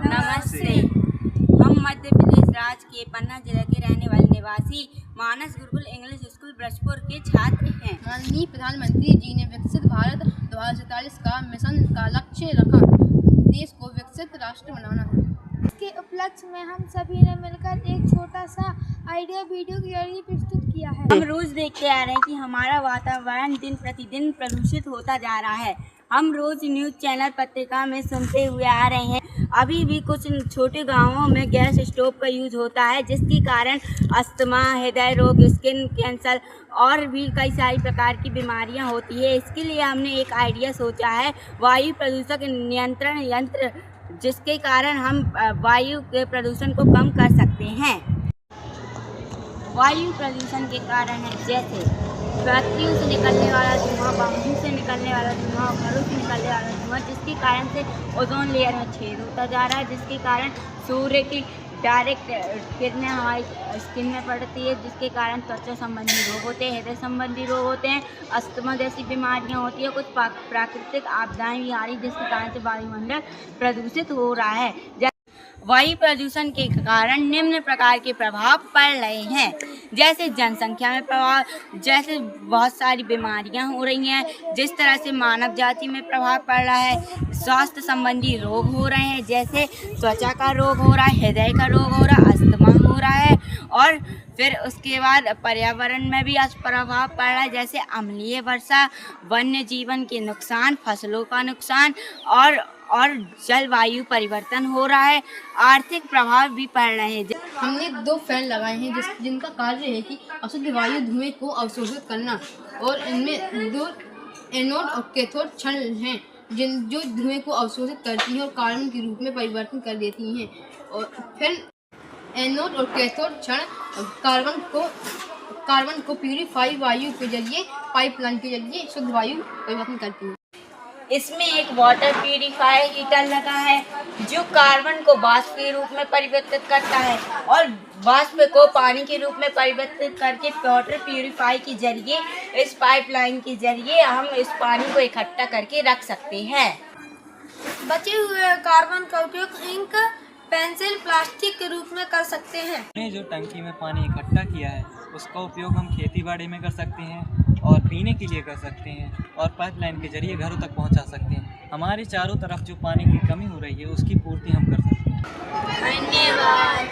नमस्ते। हम मध्य प्रदेश राज्य के पन्ना जिले के रहने वाले निवासी मानस गुरुकुल इंग्लिश स्कूल ब्रजपुर के छात्र हैं। माननीय प्रधानमंत्री जी ने विकसित भारत 2047 का मिशन का लक्ष्य रखा, देश को विकसित राष्ट्र बनाना है। इसके उपलक्ष्य में हम सभी ने मिलकर एक छोटा सा आइडिया वीडियो के जरिए प्रस्तुत किया है। हम रोज देखते आ रहे हैं कि हमारा वातावरण दिन प्रतिदिन प्रदूषित होता जा रहा है। हम रोज न्यूज़ चैनल पत्रिका में सुनते हुए आ रहे हैं, अभी भी कुछ छोटे गांवों में गैस स्टोव का यूज होता है, जिसके कारण अस्थमा, हृदय रोग, स्किन कैंसर और भी कई सारी प्रकार की बीमारियां होती है। इसके लिए हमने एक आइडिया सोचा है, वायु प्रदूषण नियंत्रण यंत्र, जिसके कारण हम वायु के प्रदूषण को कम कर सकते हैं। वायु प्रदूषण के कारण है जैसे फैक्ट्रियों से निकलने वाला धुआं, वाहनों से निकलने वाला धुआं, घरों से निकलने वाला धुआं, जिसके कारण से ओजोन लेयर में छेद होता जा रहा है, जिसके कारण सूर्य की डायरेक्ट किरणें हमारी स्किन में पड़ती है, जिसके कारण त्वचा संबंधी रोग होते हैं, हृदय संबंधी रोग होते हैं, अस्थमा जैसी बीमारियां होती है, कुछ प्राकृतिक आपदाएं भी आ रही, जिसके कारण से वायुमंडल प्रदूषित हो रहा है। वायु प्रदूषण के कारण निम्न प्रकार के प्रभाव पड़ रहे हैं, जैसे जनसंख्या में प्रभाव, जैसे बहुत सारी बीमारियां हो रही हैं, जिस तरह से मानव जाति में प्रभाव पड़ रहा है, स्वास्थ्य संबंधी रोग हो रहे हैं, जैसे त्वचा का रोग हो रहा है, हृदय का रोग हो रहा है, अस्थमा हो रहा है, और फिर उसके बाद पर्यावरण में भी प्रभाव पड़ रहा है, जैसे अम्लीय वर्षा, वन्य जीवन के नुकसान, फसलों का नुकसान और जलवायु परिवर्तन हो रहा है, आर्थिक प्रभाव भी पड़ रहे हैं। हमने 2 फैन लगाए हैं जिनका कार्य है कि अशुद्ध वायु धुएं को अवशोषित करना, और इनमें 2 एनोड और कैथोड क्षण हैं जो धुएं को अवशोषित करती हैं और कार्बन के रूप में परिवर्तन कर देती हैं। और फिर एनोड और कैथोड क्षण कार्बन को प्यूरिफाई वायु के जरिए पाइपलाइन के जरिए शुद्ध वायु परिवर्तन करती हैं। इसमें एक वाटर प्यूरिफायर हीटर लगा है, जो कार्बन को वाष्प के रूप में परिवर्तित करता है और वाष्प को पानी के रूप में परिवर्तित करके वाटर प्यूरिफायर के जरिए, इस पाइपलाइन के जरिए हम इस पानी को इकट्ठा करके रख सकते हैं। बचे हुए कार्बन का उपयोग इंक, पेंसिल, प्लास्टिक के रूप में कर सकते हैं। हमने जो टंकी में पानी इकट्ठा किया है, उसका उपयोग हम खेती बाड़ी में कर सकते हैं और पीने के लिए कर सकते हैं और पाइपलाइन के जरिए घरों तक पहुंचा सकते हैं। हमारे चारों तरफ जो पानी की कमी हो रही है, उसकी पूर्ति हम कर सकते हैं। धन्यवाद।